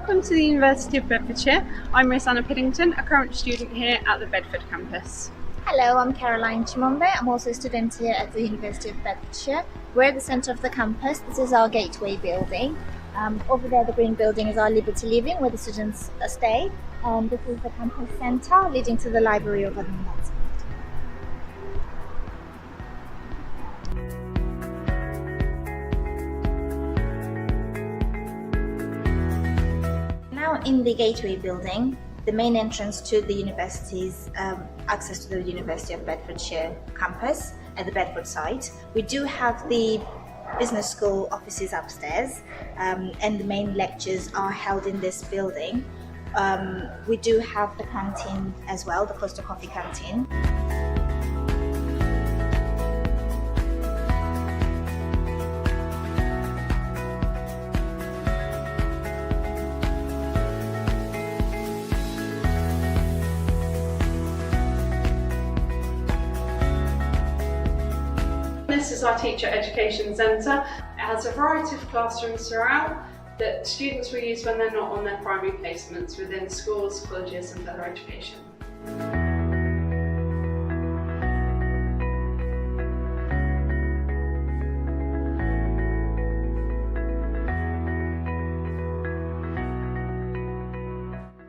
Welcome to the University of Bedfordshire. I'm Miss Anna Piddington, a current student here at the Bedford campus. Hello, I'm Caroline Chimombe. I'm also a student here at the University of Bedfordshire. We're at the centre of the campus. This is our gateway building. Over there, the green building is our Liberty Living, where the students stay. This is the campus centre leading to the library over on that side. Now in the gateway building, the main entrance to the university's access to the University of Bedfordshire campus at the Bedford site. We do have the business school offices upstairs, and the main lectures are held in this building. We do have the canteen as well, the Costa Coffee canteen. This is our Teacher Education Centre. It has a variety of classrooms throughout that students will use when they're not on their primary placements within schools, colleges and further education.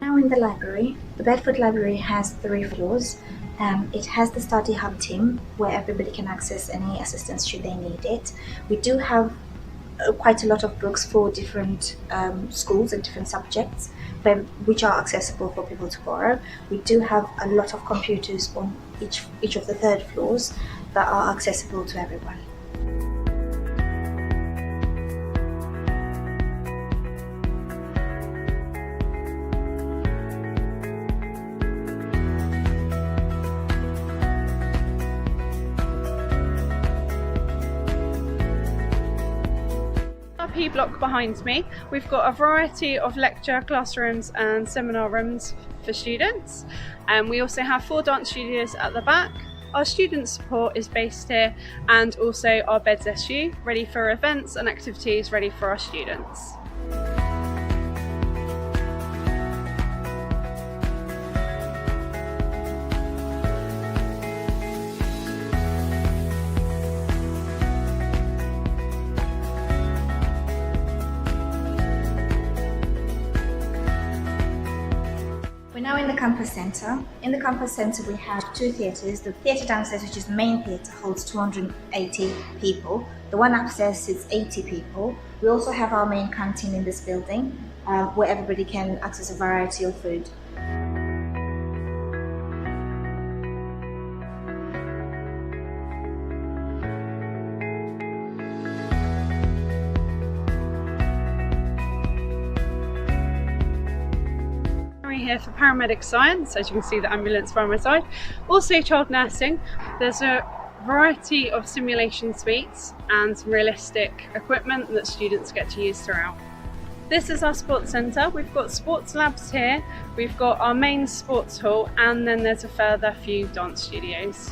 Now in the library, the Bedford Library has 3 floors. It has the study hub team where everybody can access any assistance should they need it. We do have quite a lot of books for different schools and different subjects, which are accessible for people to borrow. We do have a lot of computers on each of the 3rd floors that are accessible to everyone. P block behind me, we've got a variety of lecture classrooms and seminar rooms for students, and we also have 4 dance studios at the back. Our student support is based here, and also our Beds SU, ready for events and activities ready for our students. We're now in the campus centre. In the campus centre we have 2 theatres. The theatre downstairs, which is the main theatre, holds 280 people. The one upstairs is 80 people. We also have our main canteen in this building, where everybody can access a variety of food. Here for paramedic science, as you can see the ambulance by my side. Also child nursing. There's a variety of simulation suites and some realistic equipment that students get to use throughout. This is our sports centre. We've got sports labs here, we've got our main sports hall, and then there's a further few dance studios.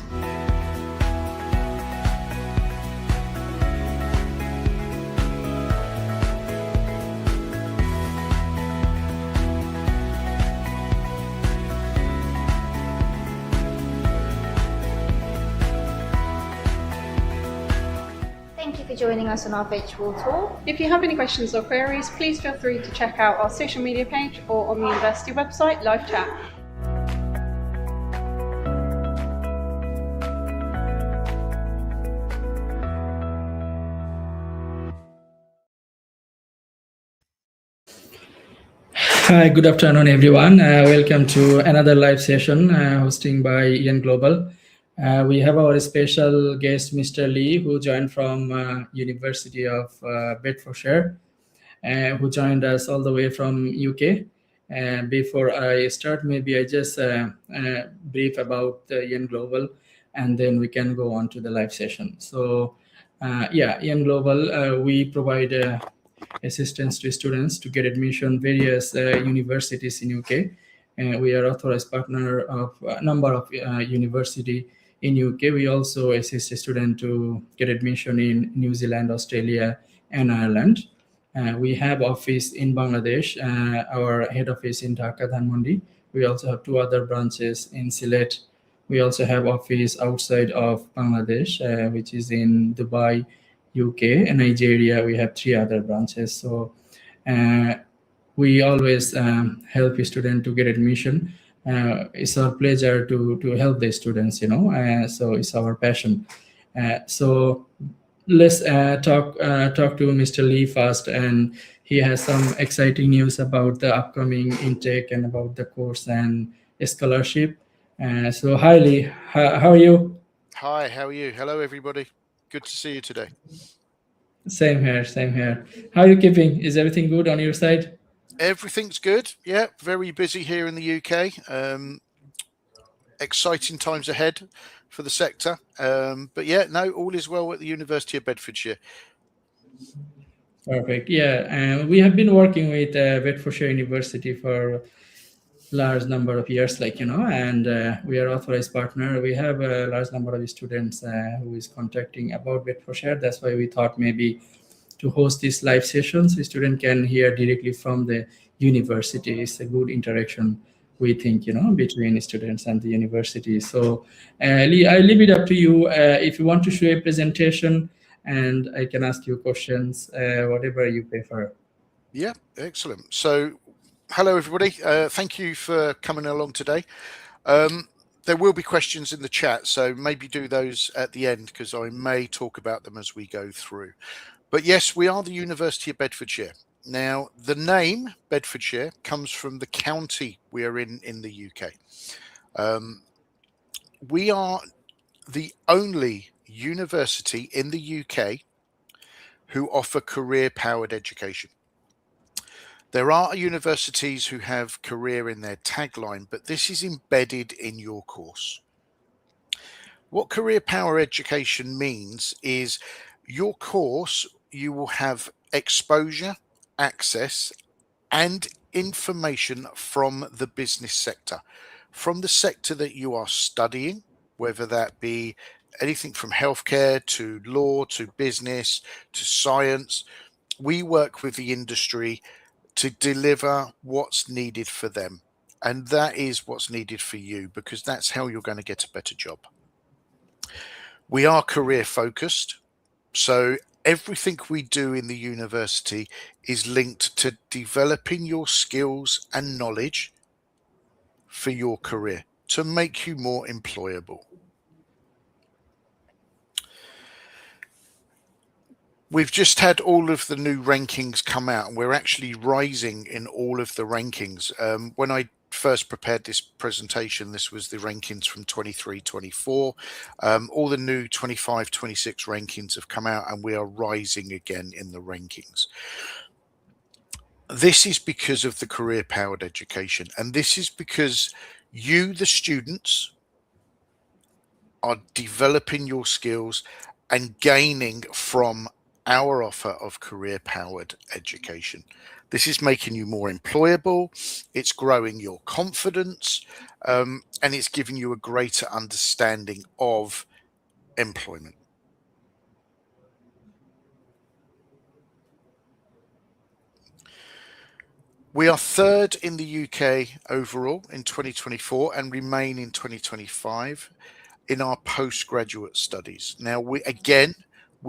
Thank you for joining us on our virtual tour. If you have any questions or queries, please feel free to check out our social media page or on the university website, live chat. Hi, good afternoon, everyone. Welcome to another live session hosting by 𝐿. We have our special guest, Mr. Lee, who joined from University of Bedfordshire, who joined us all the way from UK. Before I start, maybe I just brief about 𝐿, and then we can go on to the live session. So, yeah, 𝐿, we provide assistance to students to get admission various universities in UK. We are authorized partner of a number of university in UK. We also assist a student to get admission in New Zealand, Australia, and Ireland. We have office in Bangladesh, our head office in Dhaka, Dhanmondi. We also have 2 other branches in Sylhet. We also have office outside of Bangladesh, which is in Dubai, UK, and Nigeria. We have 3 other branches. So we always help a student to get admission. It's our pleasure to help the students, so it's our passion. So let's talk to Mr. Lee first, and he has some exciting news about the upcoming intake and about the course and scholarship. So hi Lee, how are you? Hi, how are you? Hello everybody. Good to see you today. Same here, same here. How are you keeping? Is everything good on your side? Everything's good. Yeah, very busy here in the UK. Exciting times ahead for the sector. But yeah, no, all is well at the University of Bedfordshire. Perfect. Yeah, we have been working with Bedfordshire University for large number of years, and we are authorized partner. We have a large number of students who is contacting about Bedfordshire. That's why we thought maybe to host these live sessions, the student can hear directly from the university. It's a good interaction, we think, between students and the university. So Lee, I leave it up to you. If you want to show a presentation, and I can ask you questions, whatever you prefer. Yeah, excellent. So hello everybody. Thank you for coming along today. There will be questions in the chat, so maybe do those at the end, because I may talk about them as we go through. But yes, we are the University of Bedfordshire. Now, the name Bedfordshire comes from the county we are in the UK. We are the only university in the UK who offer career-powered education. There are universities who have career in their tagline, but this is embedded in your course. What career power education means is your course, you will have exposure, access, and information from the business sector, from the sector that you are studying, whether that be anything from healthcare to law to business to science. We work with the industry to deliver what's needed for them. And that is what's needed for you, because that's how you're going to get a better job. We are career focused. So everything we do in the university is linked to developing your skills and knowledge for your career to make you more employable. We've just had all of the new rankings come out, and we're actually rising in all of the rankings. When I first prepared this presentation, this was the rankings from 23-24. All the new 25-26 rankings have come out, and we are rising again in the rankings. This is because of the career powered education, and this is because you, the students, are developing your skills and gaining from our offer of career powered education. This is making you more employable, it's growing your confidence, and it's giving you a greater understanding of employment. We are third in the UK overall in 2024 and remain in 2025 in our postgraduate studies. Now, we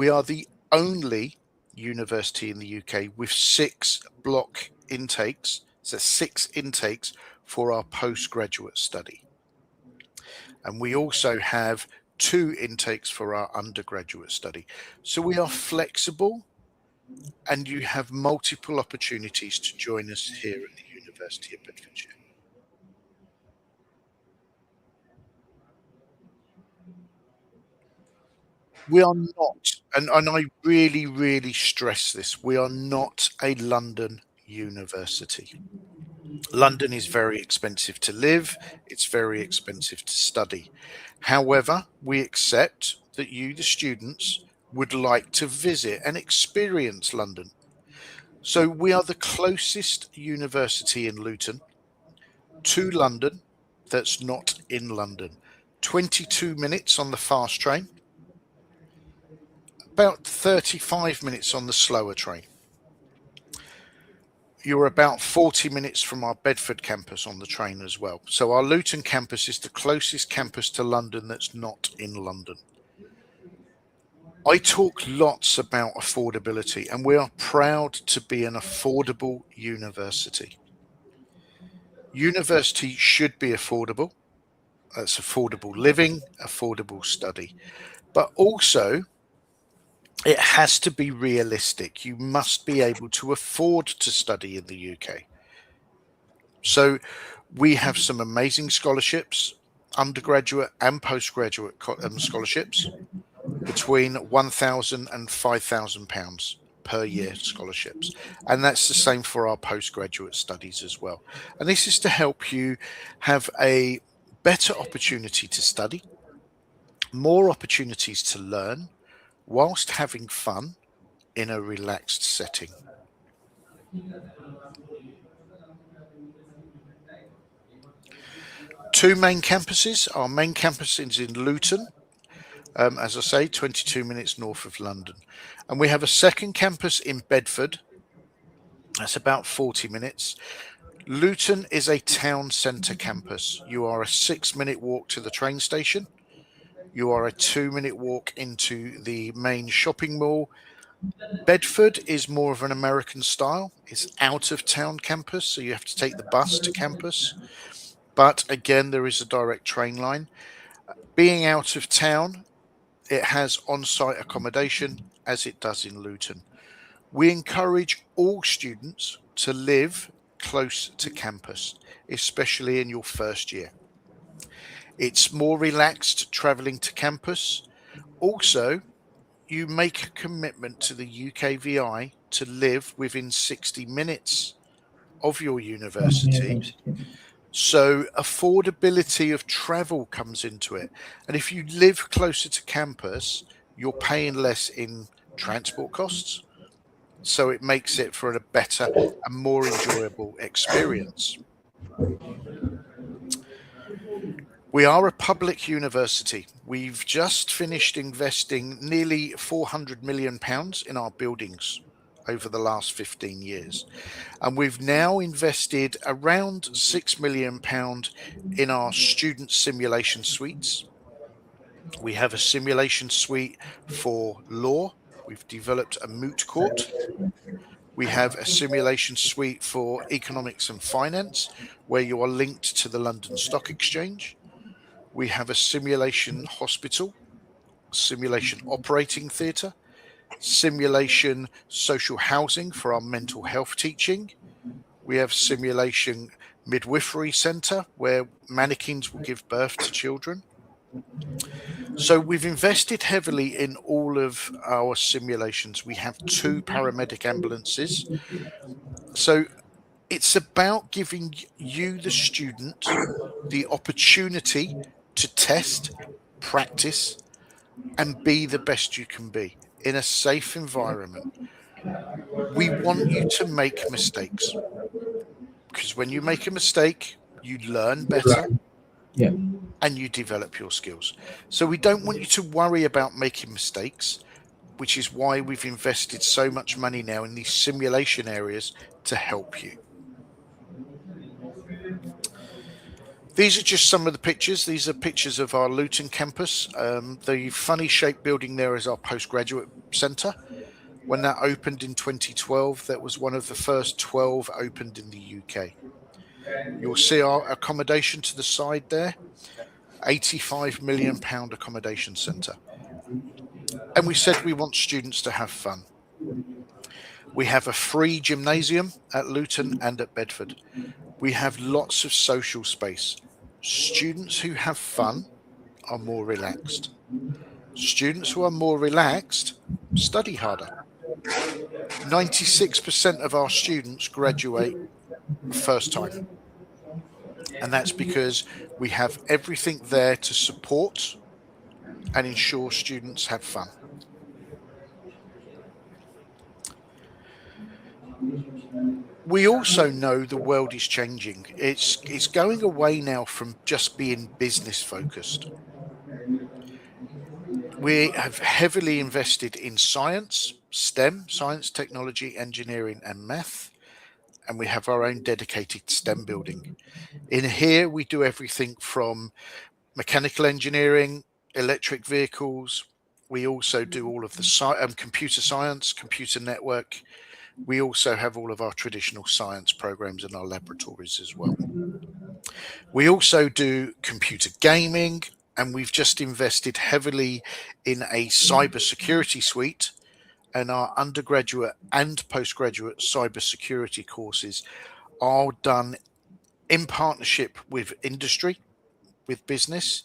are the only university in the UK with 6 block intakes, so 6 intakes for our postgraduate study. And we also have 2 intakes for our undergraduate study. So we are flexible, and you have multiple opportunities to join us here at the University of Bedfordshire. We are not, and I really, really stress this, we are not a London university. London is very expensive to live, it's very expensive to study. However, we accept that you, the students, would like to visit and experience London. So we are the closest university in Luton to London that's not in London. 22 minutes on the fast train, about 35 minutes on the slower train. You're about 40 minutes from our Bedford campus on the train as well. So our Luton campus is the closest campus to London that's not in London. I talk lots about affordability, and we are proud to be an affordable university. University should be affordable. That's affordable living, affordable study. But also, it has to be realistic. You must be able to afford to study in the UK. So we have some amazing scholarships, undergraduate and postgraduate scholarships, between £1,000 and £5,000 per year scholarships. And that's the same for our postgraduate studies as well. And this is to help you have a better opportunity to study, more opportunities to learn, whilst having fun in a relaxed setting. Two main campuses. Our main campus is in Luton, as I say, 22 minutes north of London. And we have a second campus in Bedford. That's about 40 minutes. Luton is a town centre campus. You are a 6-minute walk to the train station. You are a 2-minute walk into the main shopping mall. Bedford is more of an American style. It's out of town campus, so you have to take the bus to campus. But again, there is a direct train line. Being out of town, it has on-site accommodation, as it does in Luton. We encourage all students to live close to campus, especially in your first year. It's more relaxed travelling to campus. Also, you make a commitment to the 𝐘𝐲𝐿 to live within 60 minutes of your university. So affordability of travel comes into it. And if you live closer to campus, you're paying less in transport costs. So it makes it for a better and more enjoyable experience. We are a public university. We've just finished investing nearly £400 million in our buildings over the last 15 years. And we've now invested around £6 million in our student simulation suites. We have a simulation suite for law. We've developed a moot court. We have a simulation suite for economics and finance, where you are linked to the London Stock Exchange. We have a simulation hospital, simulation operating theatre, simulation social housing for our mental health teaching. We have simulation midwifery centre, where mannequins will give birth to children. So we've invested heavily in all of our simulations. We have 2 paramedic ambulances. So it's about giving you, the student, the opportunity to test, practice, and be the best you can be in a safe environment. We want you to make mistakes, because when you make a mistake, you learn better. Yeah. And you develop your skills. So we don't want you to worry about making mistakes, which is why we've invested so much money now in these simulation areas to help you. These are just some of the pictures. These are pictures of our Luton campus. The funny shaped building there is our postgraduate centre. When that opened in 2012, that was one of the first 12 opened in the UK. You'll see our accommodation to the side there. £85 million accommodation centre. And we said we want students to have fun. We have a free gymnasium at Luton and at Bedford. We have lots of social space. Students who have fun are more relaxed. Students who are more relaxed study harder. 96% of our students graduate first time. And that's because we have everything there to support and ensure students have fun. We also know the world is changing. It's going away now from just being business focused. We have heavily invested in science, STEM, science, technology, engineering, and math. and we have our own dedicated STEM building. In here, we do everything from mechanical engineering, electric vehicles. We also do all of the computer science, computer network. We also have all of our traditional science programs in our laboratories as well. We also do computer gaming, and we've just invested heavily in a cybersecurity suite, and our undergraduate and postgraduate cybersecurity courses are done in partnership with industry, with business,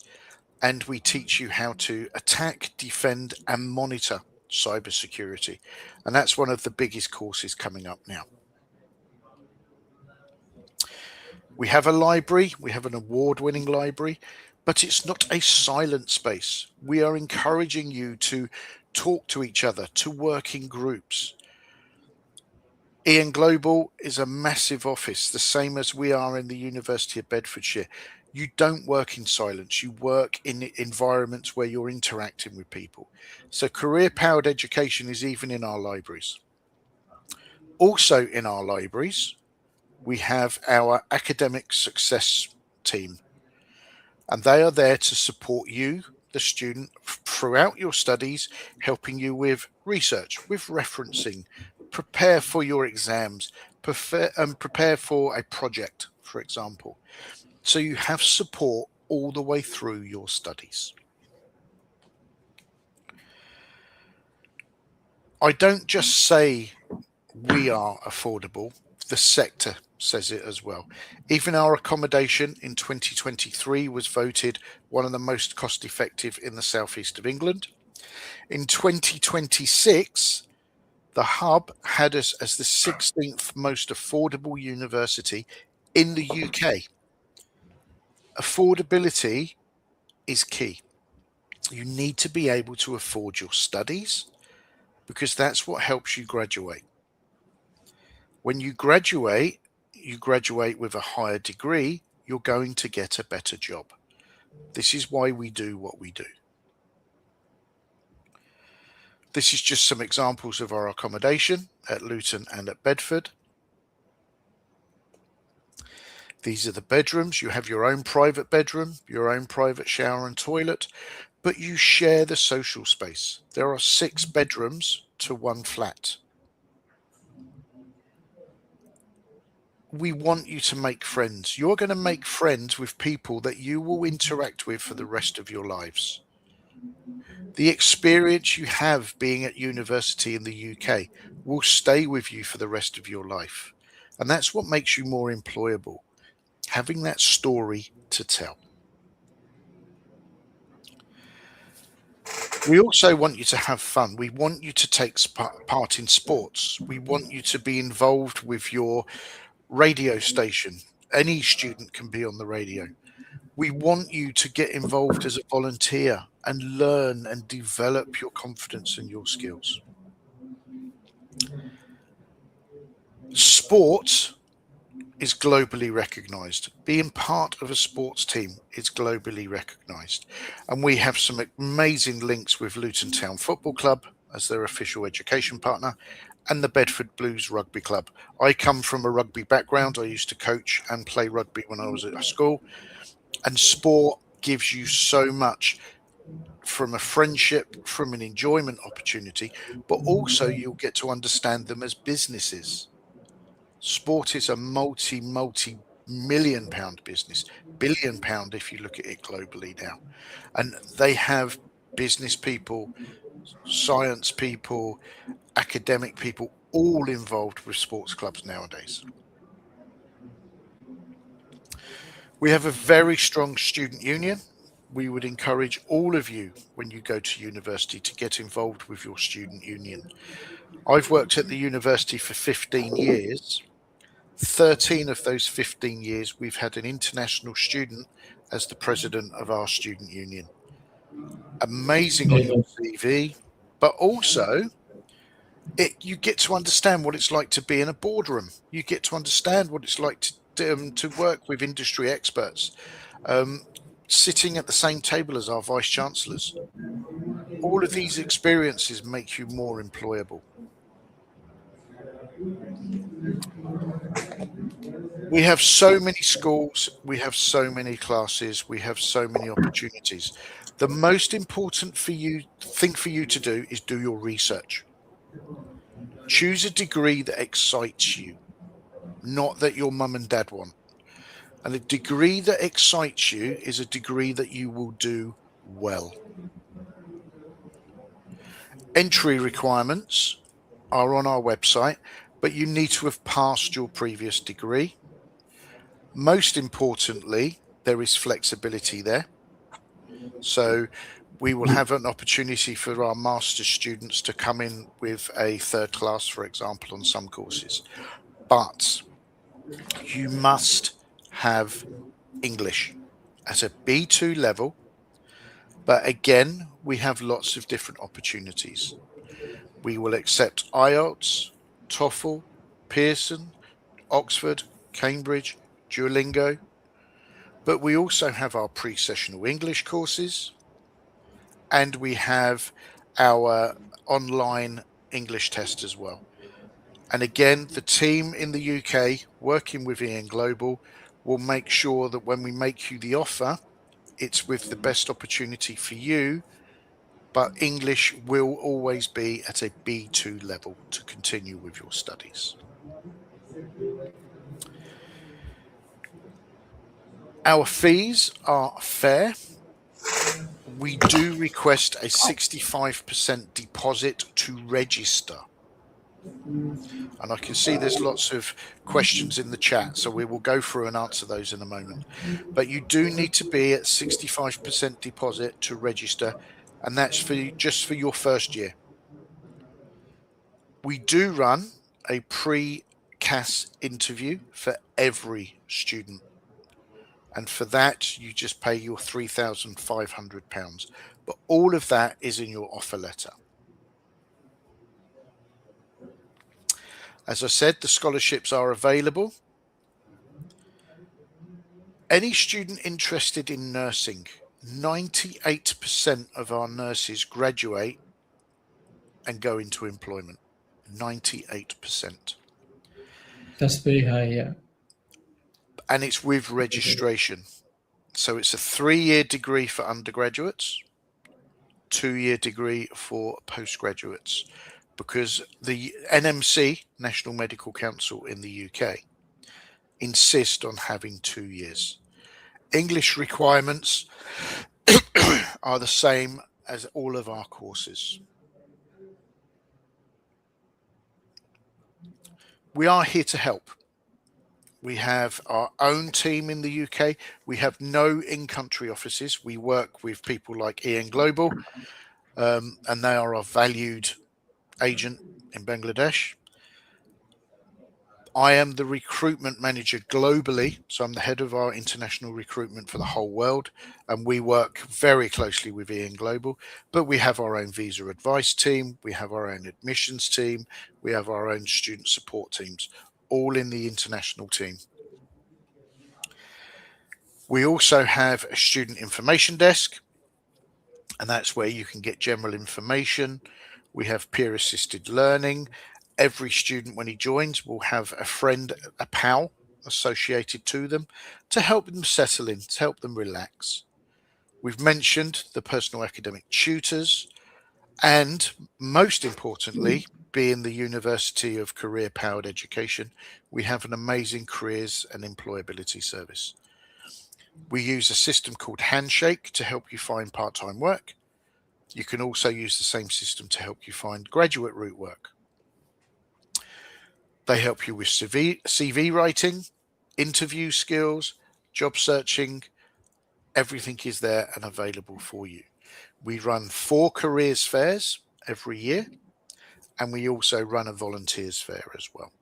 and we teach you how to attack, defend, and monitor cybersecurity. And that's one of the biggest courses coming up now. We have a library, we have an award-winning library, but it's not a silent space. We are encouraging you to talk to each other, to work in groups. 𝐸 Global is a massive office, the same as we are in the University of Bedfordshire. You don't work in silence, you work in environments where you're interacting with people. So career-powered education is even in our libraries. Also in our libraries, we have our academic success team, and they are there to support you, the student, throughout your studies, helping you with research, with referencing, prepare for your exams, prepare for a project, for example. So you have support all the way through your studies. I don't just say we are affordable, the sector says it as well. Even our accommodation in 2023 was voted one of the most cost effective in the southeast of England. In 2026, the Hub had us as the 16th most affordable university in the UK. Affordability is key. You need to be able to afford your studies, because that's what helps you graduate. When you graduate with a higher degree, you're going to get a better job. This is why we do what we do. This is just some examples of our accommodation at Luton and at Bedford. These are the bedrooms. You have your own private bedroom, your own private shower and toilet, but you share the social space. There are 6 bedrooms to 1 flat. We want you to make friends. You're going to make friends with people that you will interact with for the rest of your lives. The experience you have being at university in the UK will stay with you for the rest of your life. And that's what makes you more employable, having that story to tell. We also want you to have fun. We want you to take part in sports. We want you to be involved with your radio station. Any student can be on the radio. We want you to get involved as a volunteer and learn and develop your confidence and your skills. Sport is globally recognized. Being part of a sports team is globally recognized. And we have some amazing links with Luton Town Football Club as their official education partner, and the Bedford Blues Rugby Club. I come from a rugby background. I used to coach and play rugby when I was at school. And sport gives you so much, from a friendship, from an enjoyment opportunity, but also you'll get to understand them as businesses. Sport is a multi-million pound business, £1 billion if you look at it globally now. And they have business people, science people, academic people, all involved with sports clubs nowadays. We have a very strong student union. We would encourage all of you, when you go to university, to get involved with your student union. I've worked at the university for 15 years. 13 of those 15 years, we've had an international student as the president of our student union. Amazing on your CV, but also you get to understand what it's like to be in a boardroom. You get to understand what it's like to work with industry experts, sitting at the same table as our vice chancellors. All of these experiences make you more employable. We have so many schools, we have so many classes, we have so many opportunities. The most important thing for you to do is do your research. Choose a degree that excites you, not that your mum and dad want. And a degree that excites you is a degree that you will do well. Entry requirements are on our website, but you need to have passed your previous degree. Most importantly, there is flexibility there. So we will have an opportunity for our master's students to come in with a third class, for example, on some courses. But you must have English at a B2 level. But again, we have lots of different opportunities. We will accept IELTS, TOEFL, Pearson, Oxford, Cambridge, Duolingo. But we also have our pre-sessional English courses, and we have our online English test as well. And again, the team in the UK working with Ian Global will make sure that when we make you the offer, it's with the best opportunity for you, but English will always be at a B2 level to continue with your studies. Our fees are fair. We do request a 65% deposit to register. And I can see there's lots of questions in the chat, so we will go through and answer those in a moment. But you do need to be at 65% deposit to register, and that's just for your first year. We do run a pre-CAS interview for every student. And for that, you just pay your £3,500. But all of that is in your offer letter. As I said, the scholarships are available. Any student interested in nursing, 98% of our nurses graduate and go into employment. 98%. That's very high, yeah. And it's with registration. So it's a 3-year degree for undergraduates, 2-year degree for postgraduates, because the NMC, National Medical Council in the UK, insist on having 2 years. English requirements are the same as all of our courses. We are here to help. We have our own team in the UK. We have no in-country offices. We work with people like Ian Global, and they are our valued agent in Bangladesh. I am the recruitment manager globally, so I'm the head of our international recruitment for the whole world, and we work very closely with Ian Global. But we have our own visa advice team, we have our own admissions team, we have our own student support teams, all in the international team. We also have a student information desk, and that's where you can get general information. We have peer assisted learning. Every student, when he joins, will have a friend, a pal associated to them to help them settle in, to help them relax. We've mentioned the personal academic tutors, and most importantly, being the University of Career Powered Education, we have an amazing careers and employability service. We use a system called Handshake to help you find part-time work. You can also use the same system to help you find graduate route work. They help you with CV writing, interview skills, job searching. Everything is there and available for you. We run 4 careers fairs every year, and we also run a volunteers fair as well.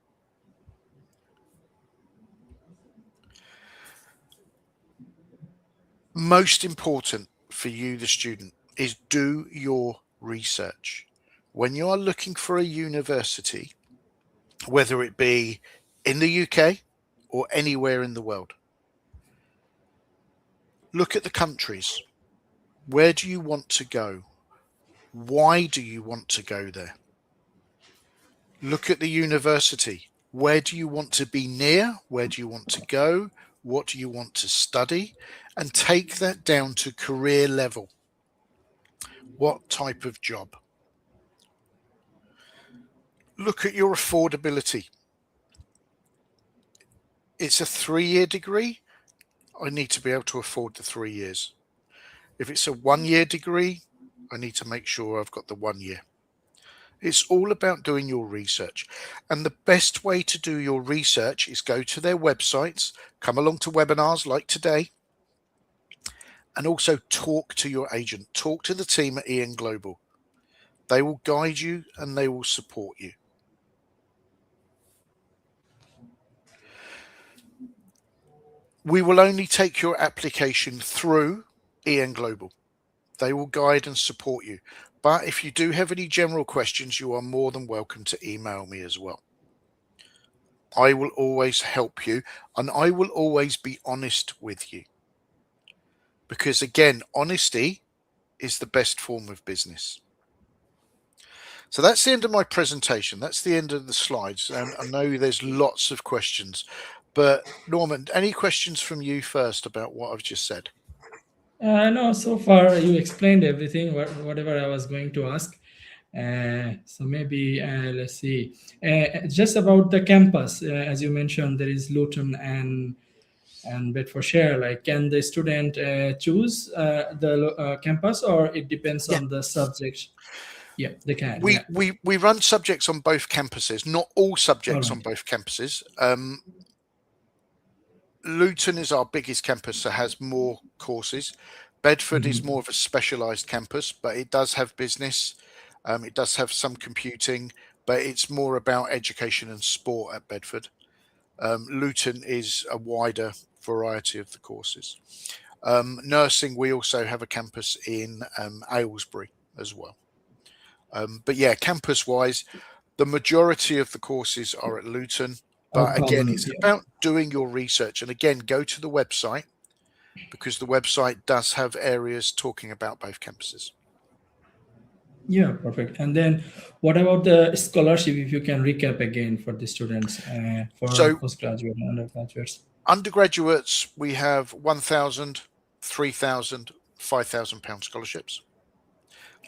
Most important for you, the student, is do your research. When you are looking for a university, whether it be in the UK or anywhere in the world, look at the countries. Where do you want to go? Why do you want to go there? Look at the university. Where do you want to be near? Where do you want to go? What do you want to study? And take that down to career level. What type of job? Look at your affordability. It's a 3-year degree. I need to be able to afford the 3 years. If it's a 1-year degree, I need to make sure I've got the 1 year. It's all about doing your research. And the best way to do your research is go to their websites, come along to webinars like today, and also talk to your agent. Talk to the team at Ian Global. They will guide you and they will support you. We will only take your application through Ian Global. They will guide and support you. But if you do have any general questions, you are more than welcome to email me as well. I will always help you, and I will always be honest with you. Because again, honesty is the best form of business. So that's the end of my presentation. That's the end of the slides. And I know there's lots of questions. But Norman, any questions from you first about what I've just said? No, so far you explained everything, whatever I was going to ask. So maybe let's see. Just about the campus, as you mentioned, there is Luton and Bedfordshire. Like, can the student choose the campus, or it depends on the subject? Yeah, they can. We run subjects on both campuses, not all subjects on both campuses. Luton is our biggest campus, so has more courses. Bedford is more of a specialized campus, but it does have business. It does have some computing, but it's more about education and sport at Bedford. Luton is a wider variety of the courses. Nursing, we also have a campus in Aylesbury as well. But yeah, campus-wise, the majority of the courses are at Luton. But again, it's about doing your research. And again, go to the website, because the website does have areas talking about both campuses. Yeah, perfect. And then what about the scholarship, if you can recap again for the students, for postgraduate and undergraduates? Undergraduates, we have £1,000, £3,000, £5,000 scholarships.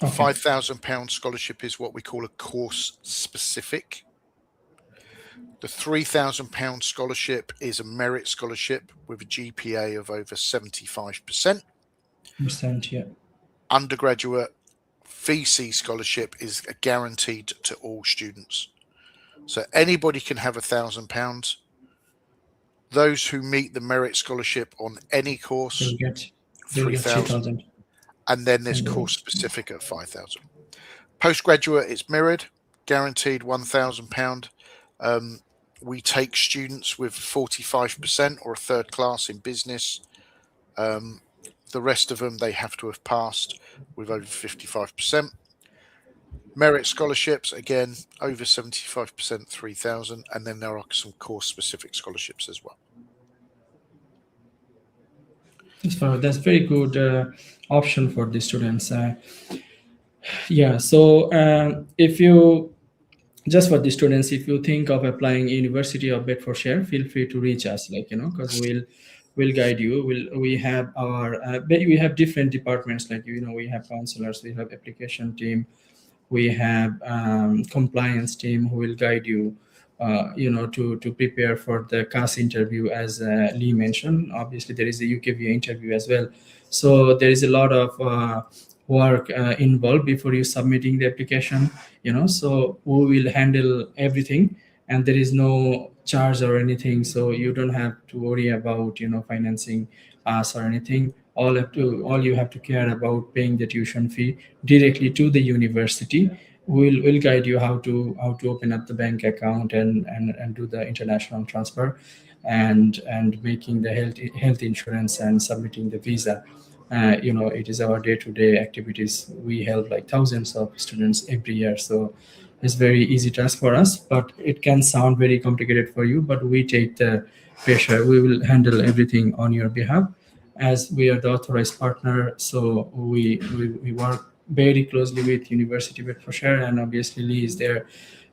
The £5,000 scholarship is what we call a course specific. The £3,000 scholarship is a merit scholarship with a GPA of over 75%. Yeah. Undergraduate VC scholarship is guaranteed to all students. So anybody can have £1,000. Those who meet the merit scholarship on any course, they'll get 3,000. And then there's course specific at 5,000. Postgraduate, it's mirrored, guaranteed £1,000. We take students with 45% or a third class in business. The rest of them, they have to have passed with over 55%. Merit scholarships, again, over 75%, 3,000. And then there are some course-specific scholarships as well. So that's very good option for the students. Yeah, so if you, just for the students, if you think of applying University of Bedfordshire, feel free to reach us, like, because we'll guide you. We have our we have different departments, like, we have counselors, we have application team, we have compliance team who will guide you, to prepare for the CAS interview, as Lee mentioned. Obviously, there is a 𝐾𝐶 interview as well. So there is a lot of work involved before you submitting the application, so we will handle everything, and there is no charge or anything, so you don't have to worry about financing us or anything. All you have to care about paying the tuition fee directly to the university. We'll guide you how to open up the bank account and do the international transfer and making the health insurance and submitting the visa. It is our day-to-day activities. We help like thousands of students every year, so it's very easy task for us, but it can sound very complicated for you, but we take the pressure. We will handle everything on your behalf, as we are the authorized partner. So we work very closely with University of Bedfordshire, and obviously Lee is there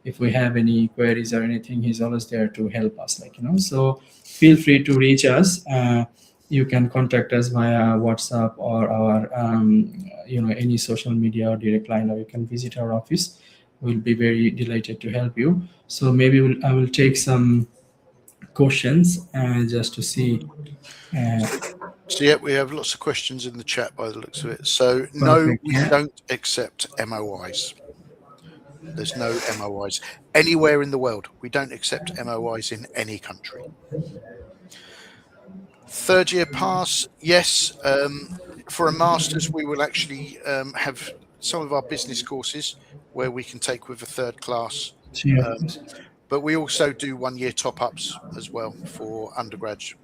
if we have any queries or anything, he's always there to help us, so feel free to reach us. You can contact us via WhatsApp or our any social media or direct line, or you can visit our office. We'll be very delighted to help you. So maybe I will take some questions just to see. So yeah, we have lots of questions in the chat by the looks of it. So no, Perfect, we yeah. don't accept MOIs. There's no MOIs anywhere in the world. We don't accept MOIs in any country. Third year pass, yes. For a master's, we will actually have some of our business courses where we can take with a third class. But we also do 1 year top-ups as well for undergrads.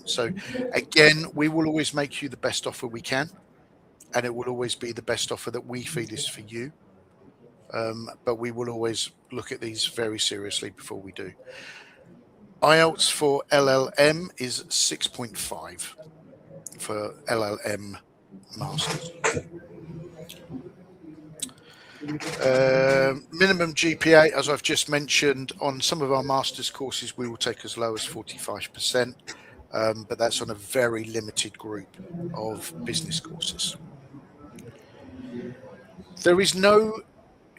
So again, we will always make you the best offer we can, and it will always be the best offer that we feel is for you. But we will always look at these very seriously before we do. IELTS for LLM is 6.5 for LLM masters. Minimum GPA, as I've just mentioned, on some of our master's courses we will take as low as 45%, but that's on a very limited group of business courses. There is no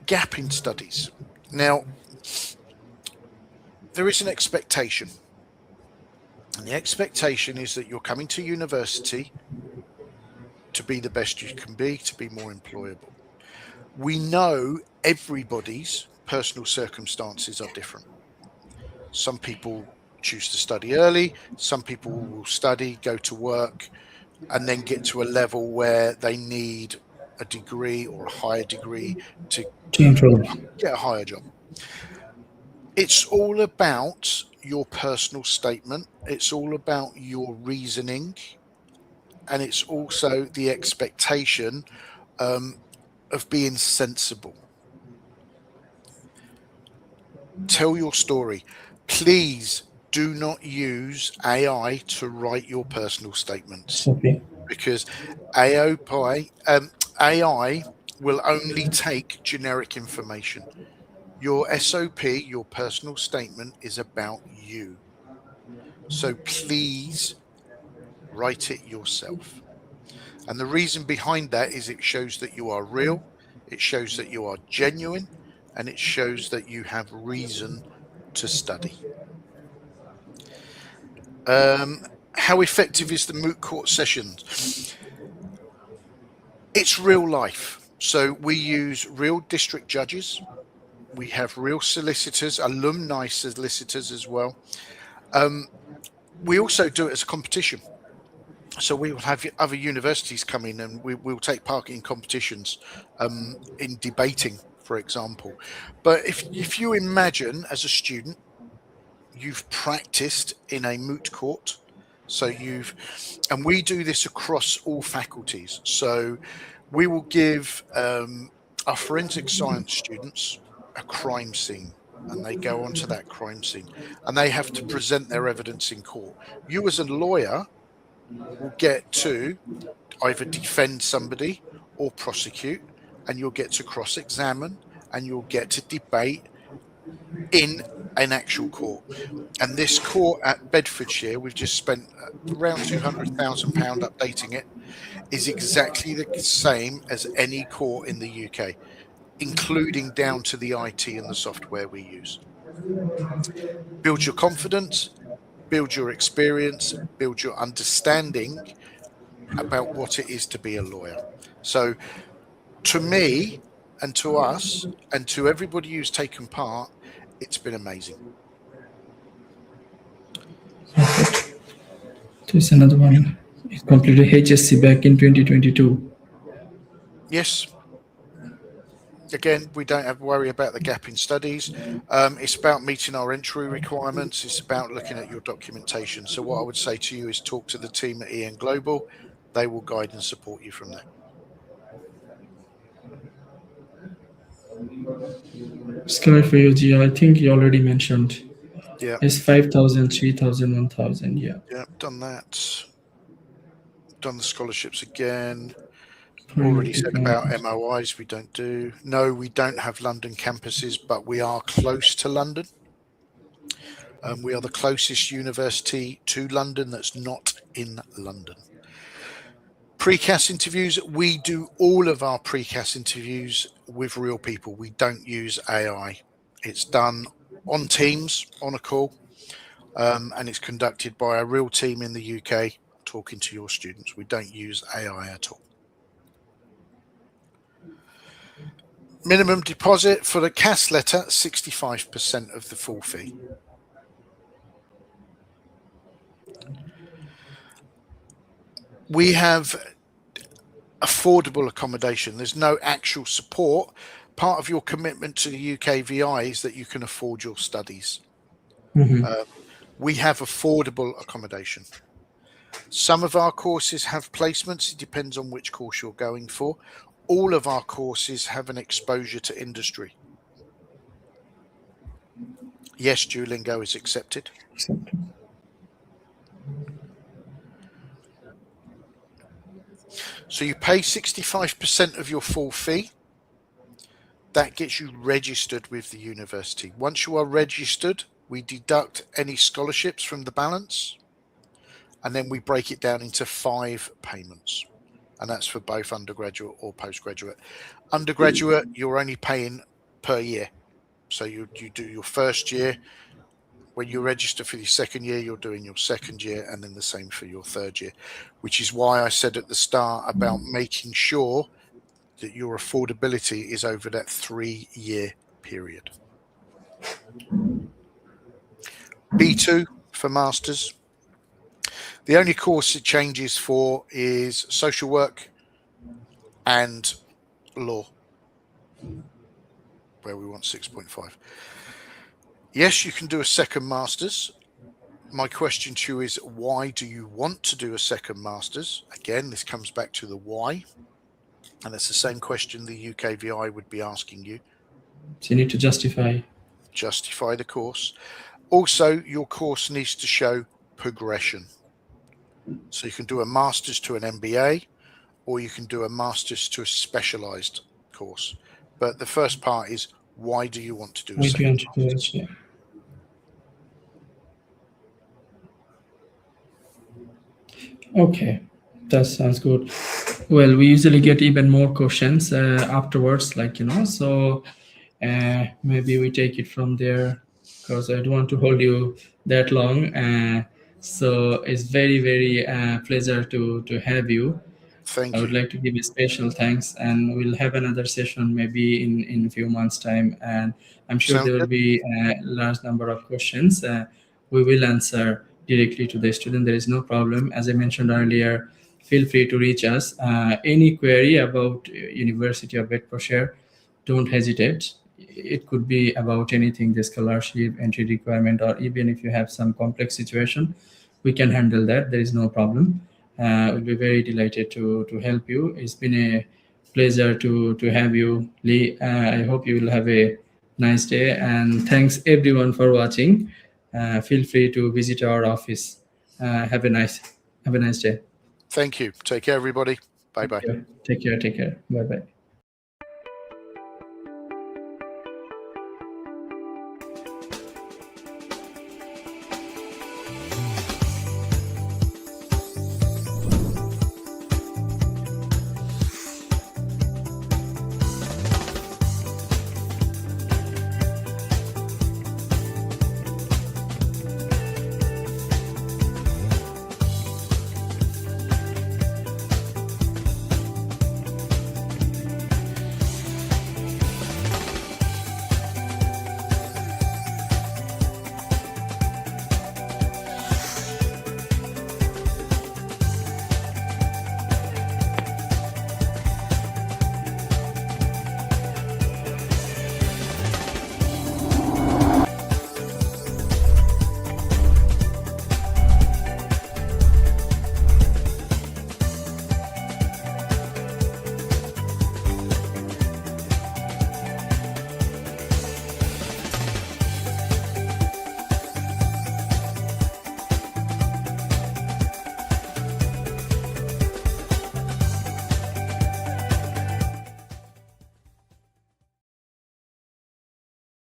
gap in studies. Now, there is an expectation, and the expectation is that you're coming to university to be the best you can be, to be more employable. We know everybody's personal circumstances are different. Some people choose to study early, some people will study, go to work, and then get to a level where they need a degree or a higher degree to get a higher job. It's all about your personal statement. It's all about your reasoning. And it's also the expectation of being sensible. Tell your story. Please do not use AI to write your personal statements, because AI will only take generic information. Your SOP, your personal statement, is about you. So please write it yourself. And the reason behind that is it shows that you are real, it shows that you are genuine, and it shows that you have reason to study. How effective is the moot court sessions? It's real life. So we use real district judges. We have real solicitors, alumni solicitors as well. We also do it as a competition. So we will have other universities come in and we will take part in competitions in debating, for example. But if you imagine as a student, you've practiced in a moot court. So and we do this across all faculties. So we will give our forensic science students a crime scene, and they go onto that crime scene and they have to present their evidence in court. You as a lawyer will get to either defend somebody or prosecute, and you'll get to cross-examine, and you'll get to debate in an actual court. And this court at Bedfordshire, we've just spent around £200,000 updating it, is exactly the same as any court in the UK, including down to the IT and the software we use. Build your confidence, build your experience, build your understanding about what it is to be a lawyer. So to me and to us and to everybody who's taken part, it's been amazing. There's another one. It completed HSC back in 2022. Yes. Again, we don't have to worry about the gap in studies. It's about meeting our entry requirements. It's about looking at your documentation. So what I would say to you is talk to the team at EN Global. They will guide and support you from there. Sky for UG, I think you already mentioned. Yeah. It's 5,000, 3,000, 1,000. Yeah. Yeah, done that. Done the scholarships again. Already said about MOIs, we don't do. No, we don't have London campuses, but we are close to London. We are the closest university to London that's not in London. Precast interviews, we do all of our precast interviews with real people. We don't use AI. It's done on Teams, on a call, and it's conducted by a real team in the UK talking to your students. We don't use AI at all. Minimum deposit for the CAS letter, 65% of the full fee. We have affordable accommodation. There's no actual support. Part of your commitment to the 𝐾𝐽 is that you can afford your studies. We have affordable accommodation. Some of our courses have placements. It depends on which course you're going for. All of our courses have an exposure to industry. Yes, Duolingo is accepted. So you pay 65% of your full fee. That gets you registered with the university. Once you are registered, we deduct any scholarships from the balance, and then we break it down into 5 payments. And that's for both undergraduate or postgraduate. Undergraduate, you're only paying per year. So you do your first year. When you register for your second year, you're doing your second year, and then the same for your third year, which is why I said at the start about making sure that your affordability is over that 3-year period. B2 for masters. The only course it changes for is social work and law, where we want 6.5. Yes, you can do a second master's. My question to you is, why do you want to do a second master's? Again, this comes back to the why. And it's the same question the 𝐾𝐽 would be asking you. So you need to justify the course. Also, your course needs to show progression. So you can do a master's to an MBA, or you can do a master's to a specialized course. But the first part is, why do you want to do a second master's? Yeah. Okay, that sounds good. Well, we usually get even more questions afterwards, like, so maybe we take it from there, because I don't want to hold you that long. So it's very, very pleasure to have you. Thank you. I would like to give a special thanks, and we'll have another session maybe in a few months' time, and I'm sure there will be a large number of questions. We will answer directly to the student. There is no problem. As I mentioned earlier, feel free to reach us. Any query about University of Bedfordshire, don't hesitate. It could be about anything, the scholarship, entry requirement, or even if you have some complex situation, we can handle that. There is no problem. We'll be very delighted to help you. It's been a pleasure to have you, Lee. I hope you will have a nice day, and thanks everyone for watching. Feel free to visit our office. Have a nice day. Thank you. Take care, everybody. Bye-bye. Take care. Bye-bye.